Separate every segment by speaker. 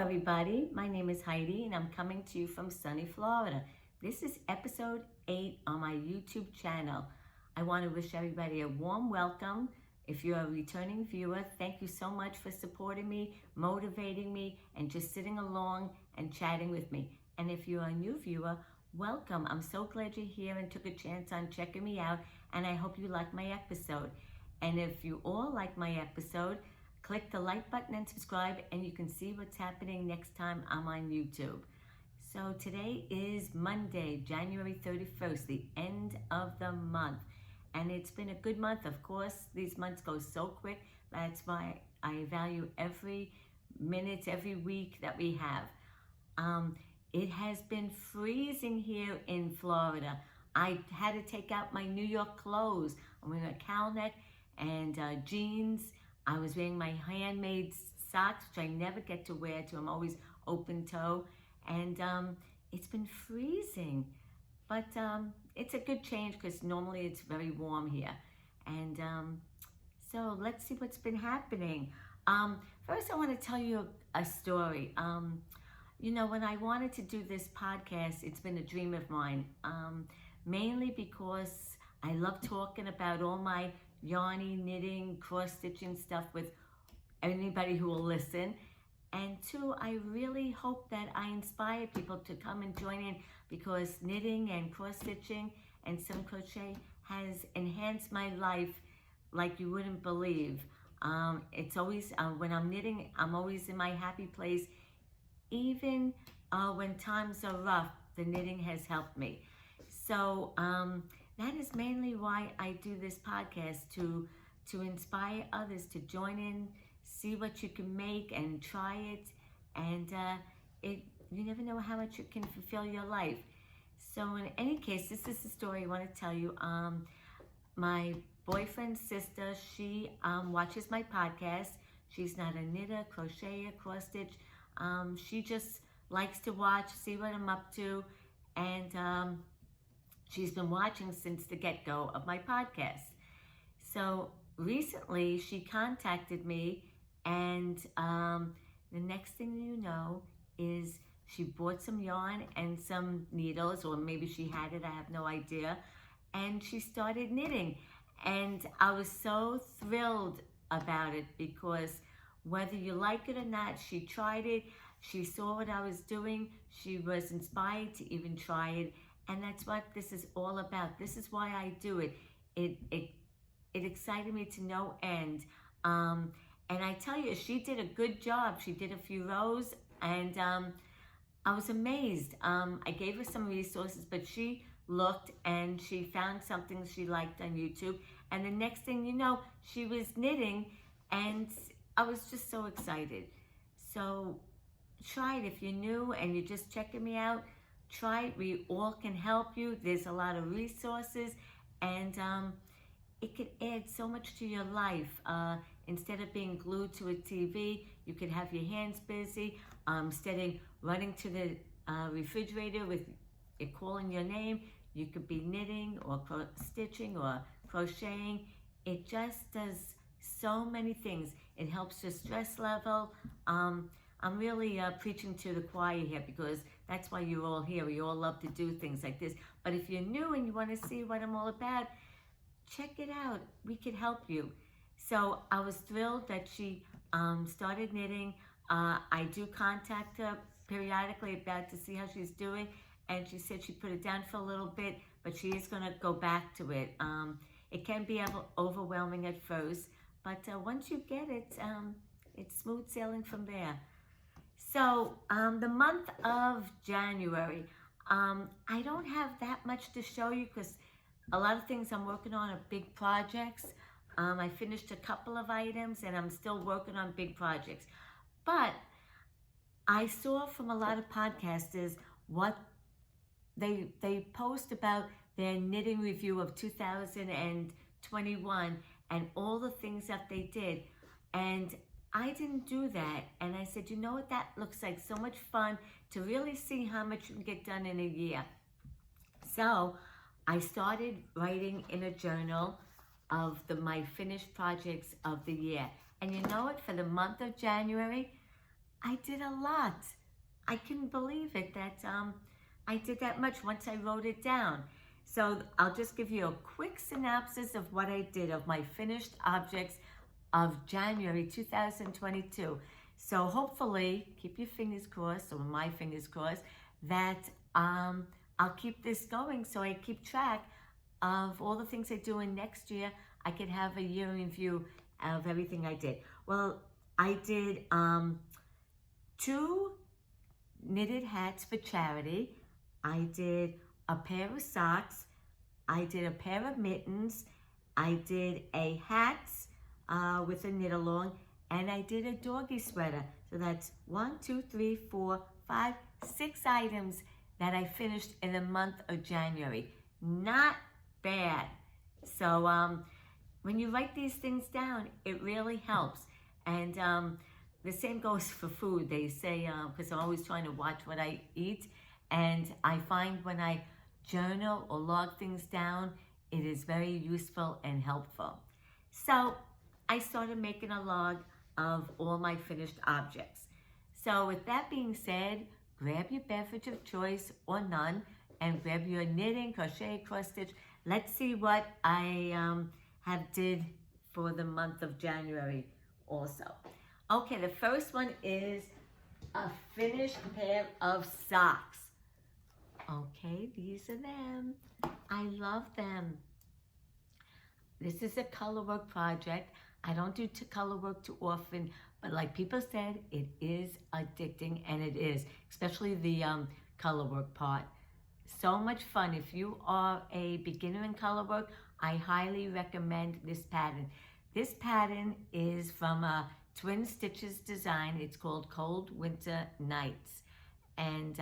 Speaker 1: everybody. My name is Heidi and I'm coming to you from sunny Florida. This is episode 8 on my YouTube channel. I want to wish everybody a warm welcome. If you're a returning viewer, thank you so much for supporting me, motivating me, and just sitting along and chatting with me. And if you're a new viewer, welcome. I'm so glad you're here and took a chance on checking me out, and I hope you like my episode. And if you all like my episode, click the like button and subscribe, and you can see what's happening next time I'm on YouTube. So today is Monday, January 31st, the end of the month. And it's been a good month. Of course, these months go so quick. That's why I value every minute, every week that we have. It has been freezing here in Florida. I had to take out my New York clothes. I'm wearing a cowl neck and jeans. I was wearing my handmade socks, which I never get to wear I'm always open toe. And it's been freezing, but it's a good change because normally it's very warm here. And so let's see what's been happening. First, I want to tell you a story. You know, when I wanted to do this podcast, it's been a dream of mine, mainly because I love talking about all my yarning, knitting, cross-stitching stuff with anybody who will listen. And two, I really hope that I inspire people to come and join in, because knitting and cross-stitching and some crochet has enhanced my life like you wouldn't believe. It's always, when I'm knitting, I'm always in my happy place. Even when times are rough, the knitting has helped me. So, that is mainly why I do this podcast, to inspire others to join in, see what you can make and try it. And you never know how much it can fulfill your life. So in any case, this is the story I want to tell you. My boyfriend's sister, she watches my podcast. She's not a knitter, crocheter, cross-stitch. She just likes to watch, see what I'm up to. And she's been watching since the get-go of my podcast. So recently she contacted me, and the next thing you know is she bought some yarn and some needles, or maybe she had it, I have no idea. And she started knitting. And I was so thrilled about it, because whether you like it or not, she tried it. She saw what I was doing. She was inspired to even try it. And that's what this is all about. This is why I do it. It excited me to no end. And I tell you, she did a good job. She did a few rows, and I was amazed. I gave her some resources, but she looked and she found something she liked on YouTube. And the next thing you know, she was knitting, and I was just so excited. So try it if you're new and you're just checking me out. Try it. We all can help you. There's a lot of resources, and it can add so much to your life. Instead of being glued to a TV, you could have your hands busy. Instead of running to the refrigerator with it calling your name, you could be knitting or stitching or crocheting. It just does so many things. It helps your stress level. I'm really preaching to the choir here, because that's why you're all here. We all love to do things like this. But if you're new and you want to see what I'm all about, check it out. We could help you. So I was thrilled that she started knitting. I do contact her periodically about to see how she's doing. And she said she put it down for a little bit, but she is going to go back to it. It can be overwhelming at first, but once you get it, it's smooth sailing from there. So the month of January, I don't have that much to show you, because a lot of things I'm working on are big projects. I finished a couple of items, and I'm still working on big projects. But I saw from a lot of podcasters what they post about their knitting review of 2021 and all the things that they did. And I didn't do that. And I said, you know what, that looks like so much fun to really see how much you can get done in a year. So I started writing in a journal of my finished projects of the year. And you know what, for the month of January, I did a lot. I couldn't believe it that I did that much once I wrote it down. So I'll just give you a quick synopsis of what I did of my finished objects of January 2022. So hopefully, keep your fingers crossed, or my fingers crossed, that I'll keep this going so I keep track of all the things I do in next year. I could have a year in view of everything I did. Well, I did 2 knitted hats for charity. I did a pair of socks. I did a pair of mittens. I did a hat with a knit along, and I did a doggy sweater. So that's 1, 2, 3, 4, 5, 6 items that I finished in the month of January. Not bad. So when you write these things down, it really helps. And the same goes for food. They say, because I'm always trying to watch what I eat, and I find when I journal or log things down, it is very useful and helpful. So I started making a log of all my finished objects. So with that being said, grab your beverage of choice or none, and grab your knitting, crochet, cross stitch. Let's see what I have did for the month of January also. Okay, the first one is a finished pair of socks. Okay, these are them. I love them. This is a color work project. I don't do color work too often, but like people said, it is addicting, and it is, especially the color work part. So much fun. If you are a beginner in color work, I highly recommend this pattern. This pattern is from a Twin Stitches design. It's called Cold Winter Nights. And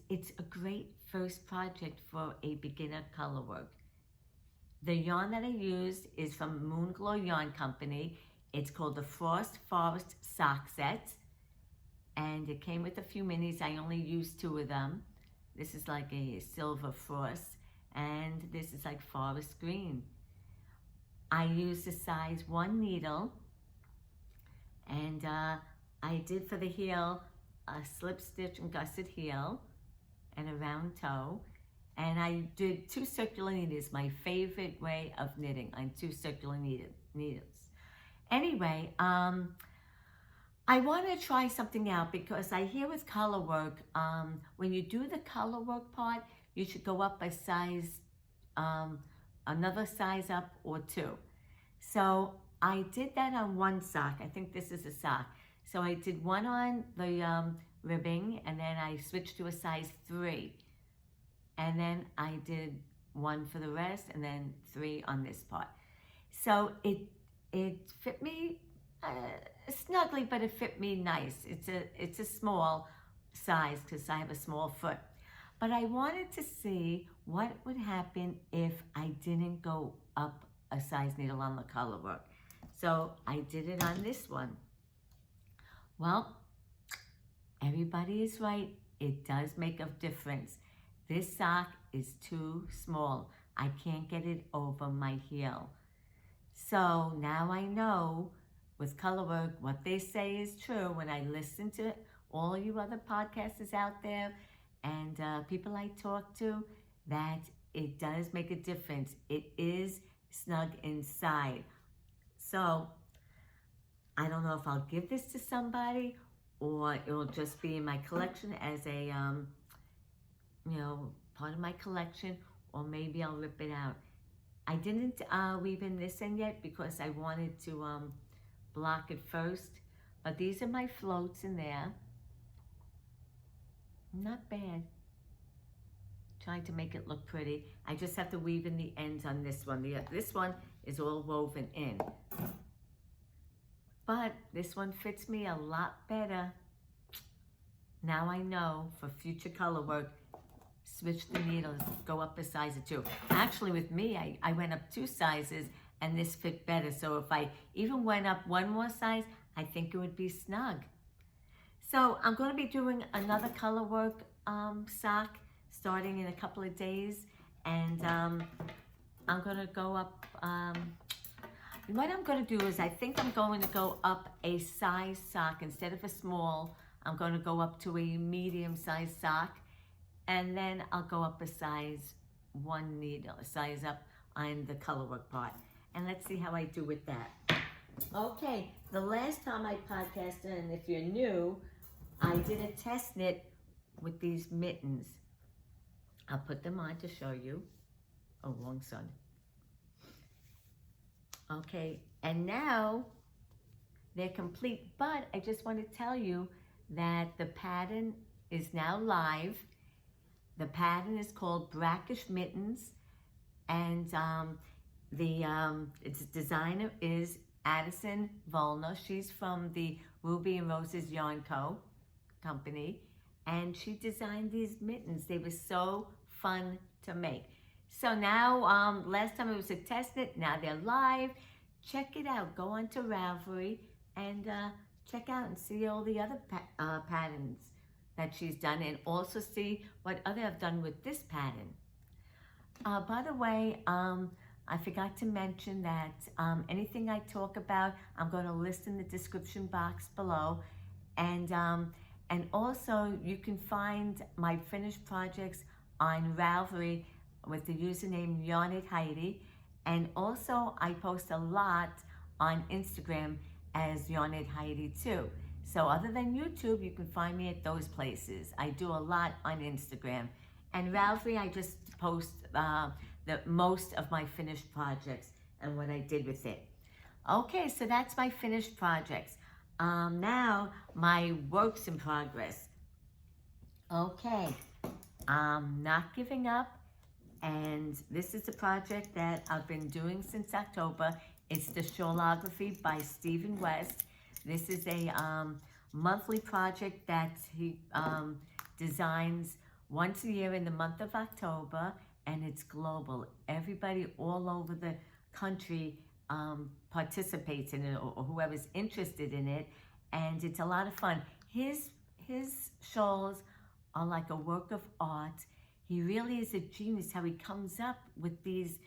Speaker 1: it's a great first project for a beginner color work. The yarn that I used is from Moon Glow Yarn Company. It's called the Frost Forest Sock Set. And it came with a few minis. I only used 2 of them. This is like a silver frost, and this is like forest green. I used a size 1 needle, and I did for the heel a slip stitch and gusset heel and a round toe. And I did 2 circular needles, my favorite way of knitting, on 2 circular needles. Anyway, I want to try something out, because I hear with color work, when you do the color work part, you should go up a size, another size up or 2. So I did that on 1 sock. I think this is a sock. So I did 1 on the ribbing, and then I switched to a size 3. And then I did 1 for the rest, and then 3 on this part. So it fit me snugly, but it fit me nice. It's a small size because I have a small foot. But I wanted to see what would happen if I didn't go up a size needle on the color work. So I did it on this one. Well, everybody is right. It does make a difference. This sock is too small. I can't get it over my heel. So now I know with color work, what they say is true when I listen to all you other podcasters out there and people I talk to, that it does make a difference. It is snug inside. So I don't know if I'll give this to somebody or it will just be in my collection as a, part of my collection, or maybe I'll rip it out. I didn't weave in this in yet because I wanted to block it first, but these are my floats in there. Not bad. Trying to make it look pretty. I just have to weave in the ends on this one. This one is all woven in. But this one fits me a lot better. Now I know for future color work, switch the needles, go up a size or 2. Actually with me, I went up 2 sizes and this fit better. So if I even went up 1 more size, I think it would be snug. So I'm going to be doing another color work sock starting in a couple of days. And I'm going to go up, what I'm going to do is I think I'm going to go up a size sock. Instead of a small, I'm going to go up to a medium size sock. And then I'll go up a size one needle, size up on the color work part. And let's see how I do with that. Okay, the last time I podcasted, and if you're new, I did a test knit with these mittens. I'll put them on to show you. Oh, wrong sun. Okay, and now they're complete, but I just want to tell you that the pattern is now live. The pattern is called Brackish Mittens, and its designer is Addison Volner. She's from the Ruby and Roses Yarn company, and she designed these mittens. They were so fun to make. So now, last time it was a test knit, now they're live. Check it out. Go on to Ravelry and check out and see all the other patterns that she's done, and also see what other I've done with this pattern. By the way, I forgot to mention that anything I talk about, I'm going to list in the description box below, and also you can find my finished projects on Ravelry with the username YarnItHeidi, and also I post a lot on Instagram as YarnItHeidi too. So other than YouTube, you can find me at those places. I do a lot on Instagram. And Ravelry, I just post the most of my finished projects and what I did with it. Okay, so that's my finished projects. Now, my works in progress. Okay, I'm not giving up. And this is a project that I've been doing since October. It's the Showography by Stephen West. This is a monthly project that he designs once a year in the month of October, and it's global. Everybody all over the country participates in it, or whoever's interested in it, and it's a lot of fun. His shawls are like a work of art. He really is a genius how he comes up with these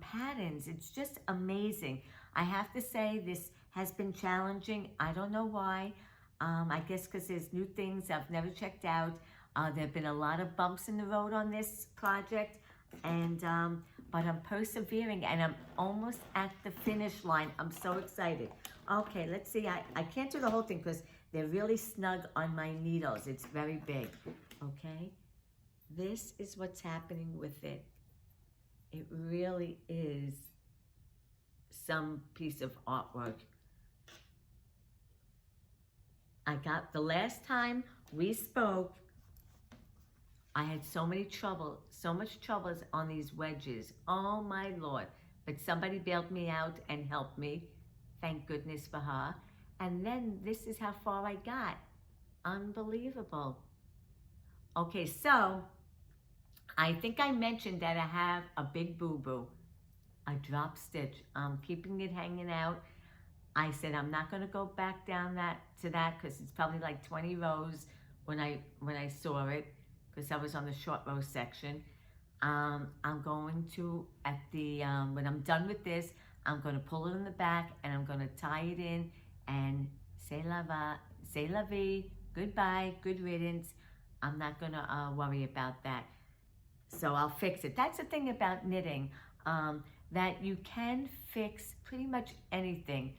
Speaker 1: patterns. It's just amazing. I have to say, this has been challenging. I don't know why. I guess because there's new things I've never checked out. There have been a lot of bumps in the road on this project, and but I'm persevering, and I'm almost at the finish line. I'm so excited. Okay, let's see. I can't do the whole thing because they're really snug on my needles. It's very big. Okay, this is what's happening with it. It really is some piece of artwork. I got, the last time we spoke, I had so much troubles on these wedges. Oh my Lord. But somebody bailed me out and helped me. Thank goodness for her. And then this is how far I got. Unbelievable. Okay, so I think I mentioned that I have a big boo-boo, a drop stitch. I'm keeping it hanging out. I said I'm not going to go back down to that because it's probably like 20 rows when I saw it, because I was on the short row section. I'm going to, at the when I'm done with this, I'm going to pull it in the back and I'm going to tie it in and say la vie, goodbye, good riddance. I'm not going to worry about that. So I'll fix it. That's the thing about knitting, that you can fix pretty much anything.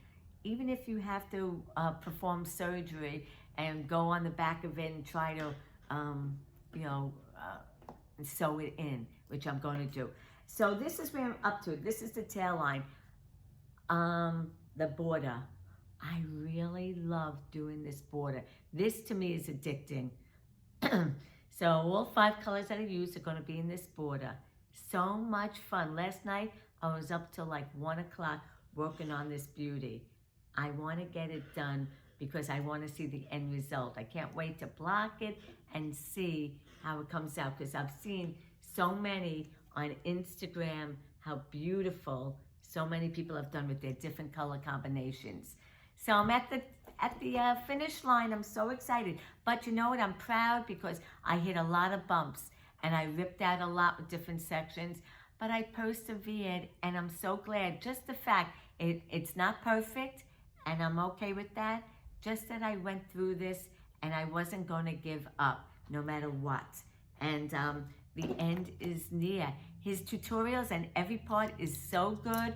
Speaker 1: Even if you have to perform surgery and go on the back of it and try to, sew it in, which I'm going to do. So this is where I'm up to. This is the tail line. The border. I really love doing this border. This to me is addicting. So all 5 colors that I use are going to be in this border. So much fun. Last night I was up till like 1 o'clock working on this beauty. I want to get it done because I want to see the end result. I can't wait to block it and see how it comes out, because I've seen so many on Instagram how beautiful so many people have done with their different color combinations. So I'm at the finish line. I'm so excited. But you know what? I'm proud because I hit a lot of bumps and I ripped out a lot with different sections. but I persevered, and I'm so glad. Just the fact it's not perfect, and I'm okay with that. Just that I went through this, and I wasn't going to give up no matter what. And the end is near. His tutorials and every part is so good.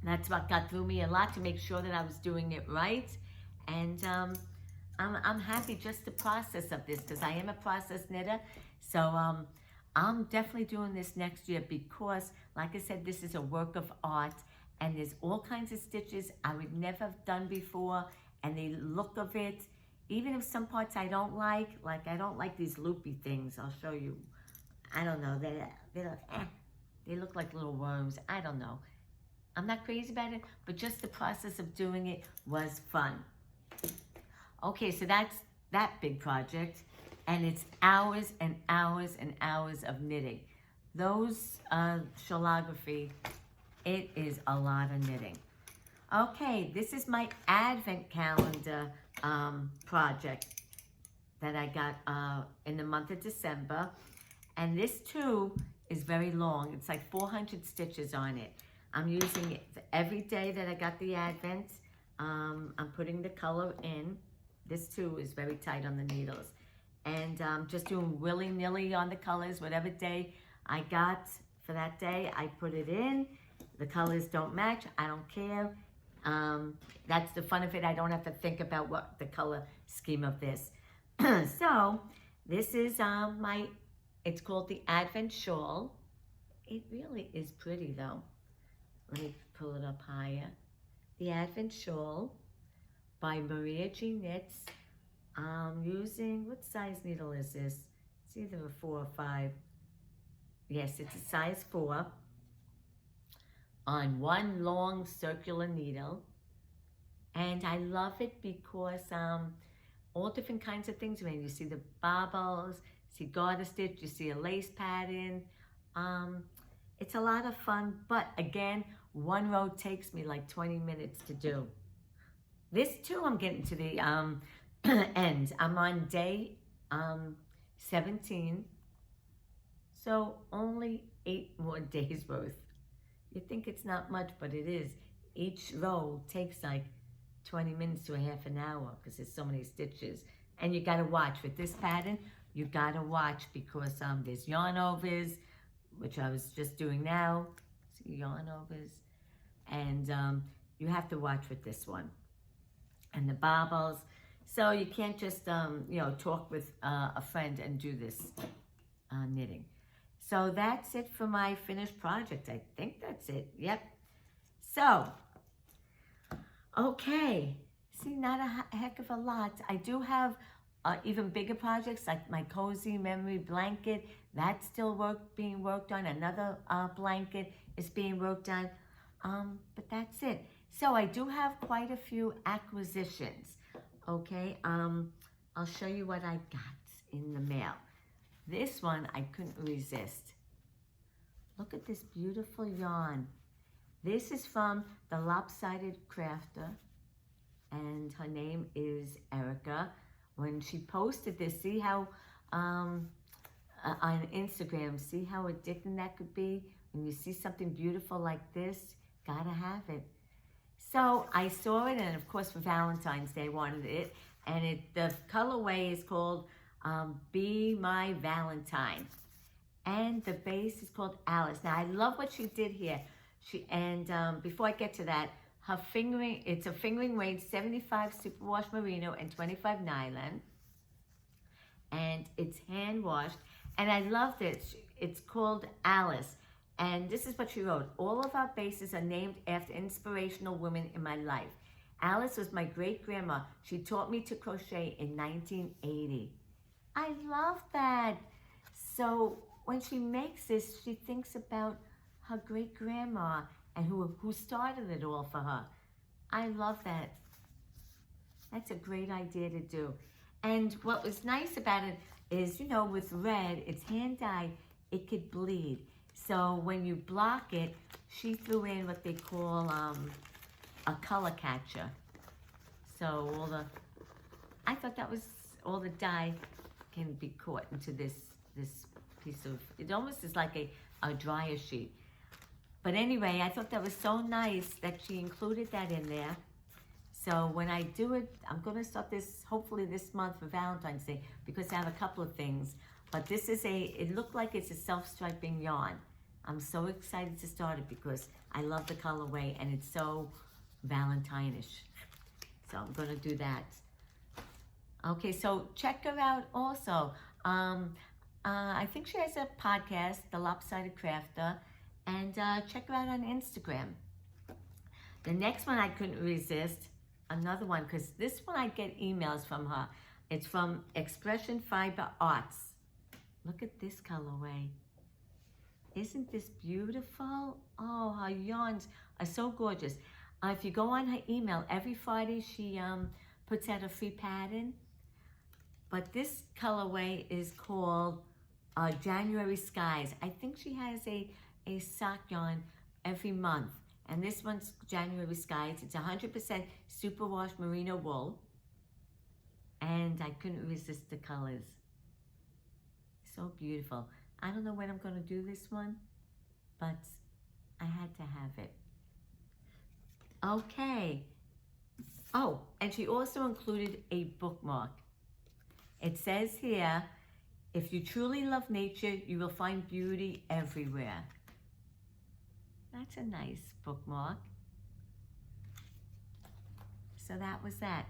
Speaker 1: That's what got through me a lot, to make sure that I was doing it right. And I'm happy just the process of this, because I am a process knitter. So I'm definitely doing this next year, because, like I said, this is a work of art, and there's all kinds of stitches I would never have done before, and the look of it, even if some parts I don't like I don't like these loopy things. I'll show you. I don't know, they look like little worms. I don't know. I'm not crazy about it, but just the process of doing it was fun. Okay, so that's that big project, and it's hours and hours and hours of knitting. Those Showography, it is a lot of knitting. Okay, this is my advent calendar project that I got in the month of December, and this too is very long. It's like 400 stitches on it. I'm using it every day that I got the advent. I'm putting the color in. This too is very tight on the needles. And just doing willy-nilly on the colors. Whatever day I got for that day, I put it in. The colors don't match, I don't care. That's the fun of it. I don't have to think about what the color scheme of this. So this is it's called the Advent Shawl. It really is pretty though. Let me pull it up higher. The Advent Shawl by Maria G. Knits. I'm using, what size needle is this? It's either a 4 or 5. Yes, it's a size 4 on one long circular needle. And I love it because all different kinds of things. When you see the bobbles, see garter stitch, you see a lace pattern. It's a lot of fun, but again, one row takes me like 20 minutes to do. This too, I'm getting to the end. I'm on day 17, so only 8 more days worth. You think it's not much, but it is. Each row takes like 20 minutes to a half an hour, because there's so many stitches. And you gotta watch. With this pattern, you gotta watch, because there's yarn overs, which I was just doing now. See, yarn overs. And you have to watch with this one. And the bobbles. So you can't just, talk with a friend and do this knitting. So that's it for my finished project. I think that's it. Yep. So, okay. See, not a heck of a lot. I do have even bigger projects, like my cozy memory blanket. That's still being worked on. Another blanket is being worked on. But that's it. So I do have quite a few acquisitions. Okay. I'll show you what I got in the mail. This one I couldn't resist. Look at this beautiful yarn. This is from the Lopsided Crafter, and her name is Erica. When she posted this, see how on Instagram, see how addicting that could be? When you see something beautiful like this, gotta have it. So I saw it, and of course for Valentine's Day I wanted it, and the colorway is called Be My Valentine, and the base is called Alice. Now I love what she did here. Before I get to that, her fingering, it's a fingering weight, 75 superwash merino and 25 nylon, and it's hand washed, and I love this. It's called Alice, and this is what she wrote. All of our bases are named after inspirational women in my life. Alice was my great-grandma. She taught me to crochet in 1980. I love that. So when she makes this, she thinks about her great-grandma and who started it all for her. I love that. That's a great idea to do. And what was nice about it is, with red, it's hand-dyed, it could bleed. So when you block it, she threw in what they call a color catcher. So I thought that was all the dye can be caught into this piece of, it almost is like a dryer sheet. But anyway, I thought that was so nice that she included that in there. So when I do it, I'm going to start this hopefully this month for Valentine's Day because I have a couple of things. But this is it looked like it's a self-striping yarn. I'm so excited to start it because I love the colorway and it's so Valentine-ish. So I'm going to do that. Okay, so check her out also. I think she has a podcast, The Lopsided Crafter, and check her out on Instagram. The next one I couldn't resist, another one, because this one I get emails from her. It's from Expression Fiber Arts. Look at this colorway. Isn't this beautiful? Oh, her yarns are so gorgeous. If you go on her email, every Friday she puts out a free pattern. But this colorway is called January Skies. I think she has a sock yarn every month. And this one's January Skies. It's 100% superwash merino wool. And I couldn't resist the colors. So beautiful. I don't know when I'm going to do this one, but I had to have it. Okay. Oh, and she also included a bookmark. It says here, if you truly love nature, you will find beauty everywhere. That's a nice bookmark. So that was that.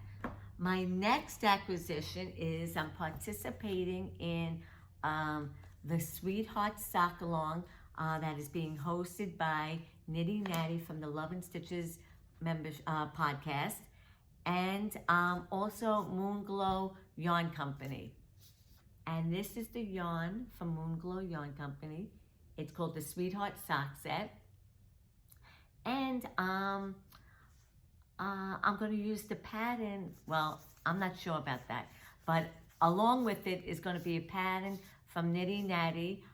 Speaker 1: My next acquisition is I'm participating in the Sweetheart Sock Along that is being hosted by Nitty Natty from the Love and Stitches members podcast, and also Moonglow Yarn Company. And this is the yarn from Moonglow Yarn Company. It's called the Sweetheart Sock Set. And I'm going to use the pattern, well, I'm not sure about that, but along with it is going to be a pattern from Nitty Natty.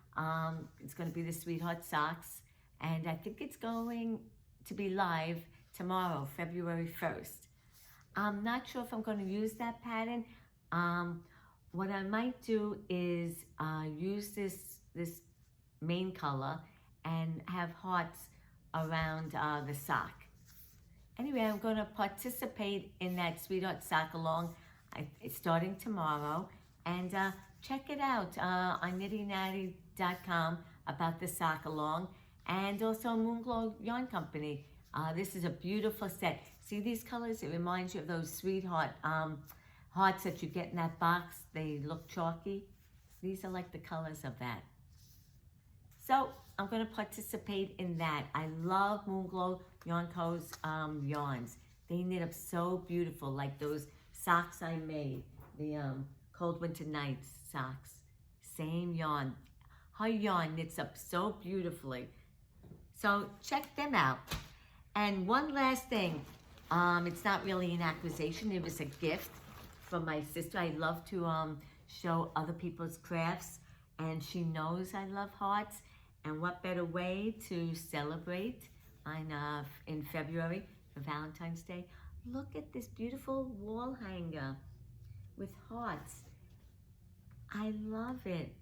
Speaker 1: It's going to be the Sweetheart Socks, and I think it's going to be live tomorrow, February 1st. I'm not sure if I'm going to use that pattern. What I might do is use this main color and have hearts around the sock. Anyway, I'm going to participate in that Sweetheart Sock Along. It's starting tomorrow. And check it out on nittynatty.com about the sock along. And also Moonglow Yarn Company. This is a beautiful set. See these colors? It reminds you of those sweetheart hearts that you get in that box. They look chalky. These are like the colors of that. So I'm going to participate in that. I love Moonglow Yarn Co.'s yarns. They knit up so beautiful, like those socks I made, the Cold Winter Nights socks. Same yarn. Her yarn knits up so beautifully. So check them out. And one last thing. It's not really an acquisition. It was a gift from my sister. I love to show other people's crafts. And she knows I love hearts. And what better way to celebrate in February for Valentine's Day? Look at this beautiful wall hanger with hearts. I love it.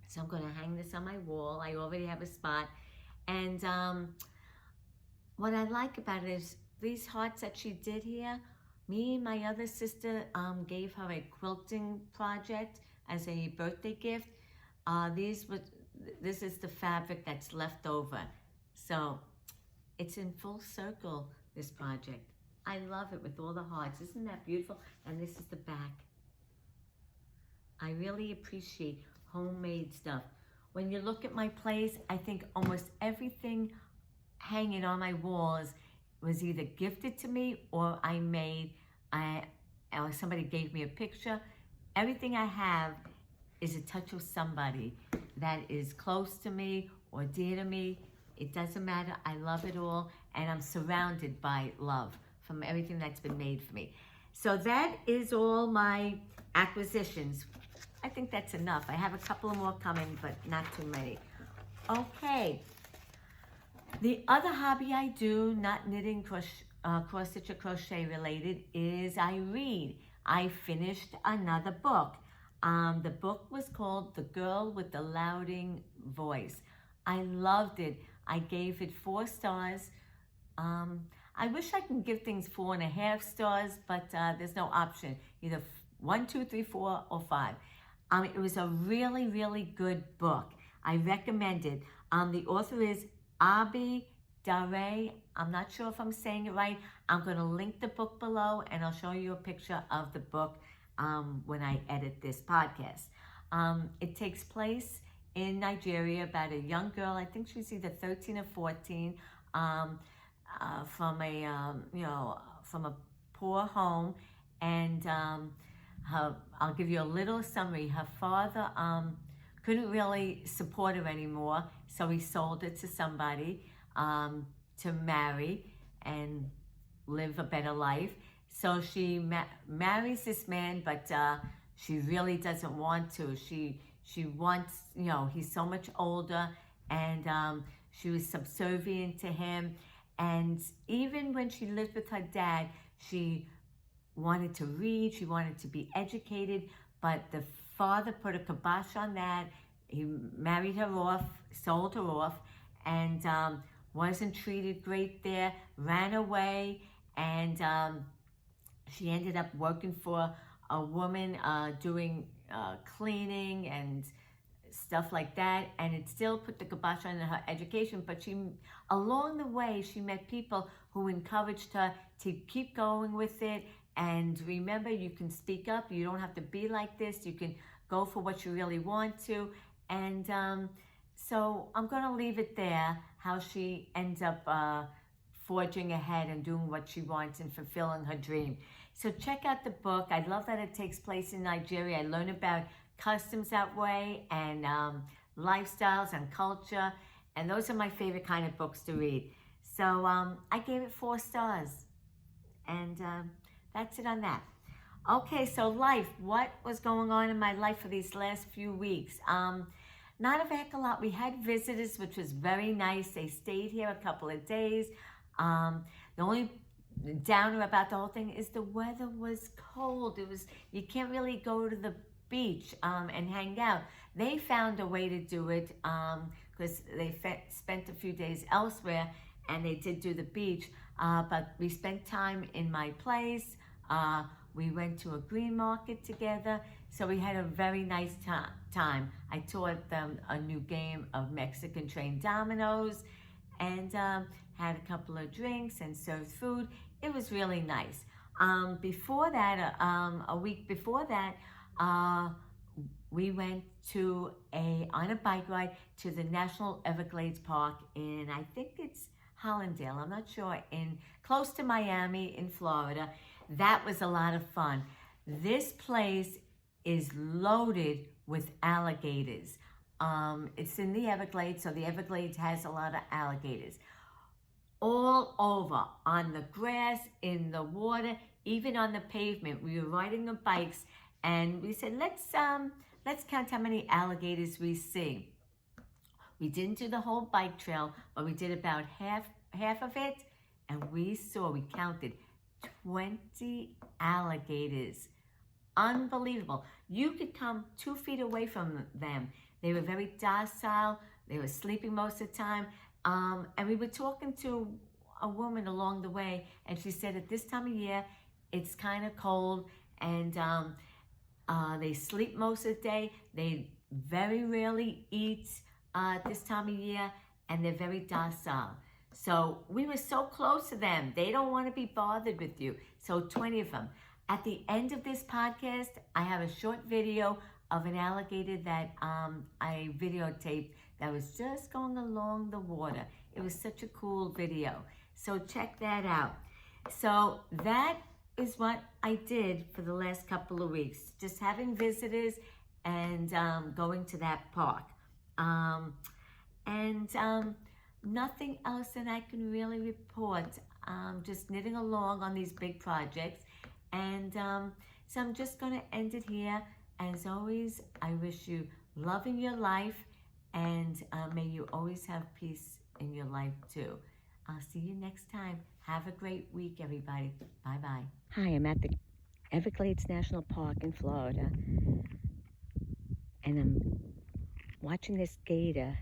Speaker 1: So I'm going to hang this on my wall. I already have a spot. And what I like about it is these hearts that she did here, me and my other sister gave her a quilting project as a birthday gift. This is the fabric that's left over. So it's in full circle, this project. I love it with all the hearts. Isn't that beautiful? And this is the back. I really appreciate homemade stuff. When you look at my place, I think almost everything hanging on my walls was either gifted to me or I made, or somebody gave me a picture. Everything I have is a touch of somebody that is close to me or dear to me. It doesn't matter. I love it all, and I'm surrounded by love from everything that's been made for me. So that is all my acquisitions. I think that's enough. I have a couple more coming, but not too many. Okay. The other hobby I do, not knitting, cross-stitch or crochet related, is I read. I finished another book. The book was called The Girl with the Louding Voice. I loved it. I gave it 4 stars. I wish I could give things 4.5 stars, but there's no option. Either 1, 2, 3, 4, or 5. It was a really, really good book. I recommend it. The author is Abi Dare. I'm not sure if I'm saying it right. I'm going to link the book below, and I'll show you a picture of the book when I edit this podcast. It takes place in Nigeria about a young girl. I think she's either 13 or 14, from a poor home, and I'll give you a little summary. Her father couldn't really support her anymore, so he sold her to somebody to marry and live a better life. So she marries this man, but she really doesn't want to. She wants, he's so much older, and she was subservient to him. And even when she lived with her dad, she wanted to read, she wanted to be educated, but the father put a kibosh on that. He married her off, sold her off, and wasn't treated great there, ran away, and she ended up working for a woman doing cleaning and stuff like that, and it still put the kibosh on her education. But along the way, she met people who encouraged her to keep going with it. And remember, you can speak up. You don't have to be like this. You can go for what you really want to. And so I'm going to leave it there, how she ends up forging ahead and doing what she wants and fulfilling her dream. So check out the book. I love that it takes place in Nigeria. I learn about customs that way, and lifestyles and culture. And those are my favorite kind of books to read. So I gave it 4 stars. And that's it on that. Okay, so life. What was going on in my life for these last few weeks? Not a heck a lot. We had visitors, which was very nice. They stayed here a couple of days. The only downer about the whole thing is the weather was cold. You can't really go to the beach and hang out. They found a way to do it because they spent a few days elsewhere, and they did do the beach. But we spent time in my place. We went to a green market together, so we had a very nice time. I taught them a new game of Mexican train dominoes, and had a couple of drinks and served food. It was really nice. Before that, a week before that, we went on a bike ride to the National Everglades Park in, I think it's Hollandale, I'm not sure, close to Miami in Florida. That was a lot of fun. This place is loaded with alligators. It's in the Everglades, so the Everglades has a lot of alligators. All over, on the grass, in the water, even on the pavement. We were riding the bikes, and we said, let's count how many alligators we see. We didn't do the whole bike trail, but we did about half of it, and we counted 20 alligators. Unbelievable. You could come 2 feet away from them. They were very docile. They were sleeping most of the time. And we were talking to a woman along the way, and she said at this time of year, it's kind of cold, and they sleep most of the day. They very rarely eat this time of year, and they're very docile. So we were so close to them. They don't want to be bothered with you. So 20 of them. At the end of this podcast, I have a short video of an alligator that I videotaped that was just going along the water. It was such a cool video. So check that out. So that is what I did for the last couple of weeks. Just having visitors and going to that park. Nothing else that I can really report. Just knitting along on these big projects. And so I'm just going to end it here. As always, I wish you love in your life, and may you always have peace in your life too. I'll see you next time. Have a great week, everybody. Bye-bye. Hi, I'm at the Everglades National Park in Florida. And I'm watching this gator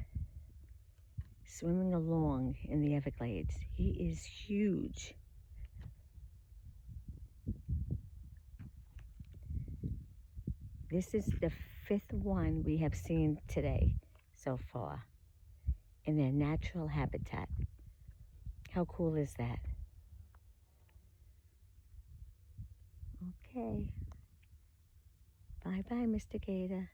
Speaker 1: swimming along in the Everglades. He is huge. This is the 5th one we have seen today so far in their natural habitat. How cool is that? Okay. Bye-bye, Mr. Gator.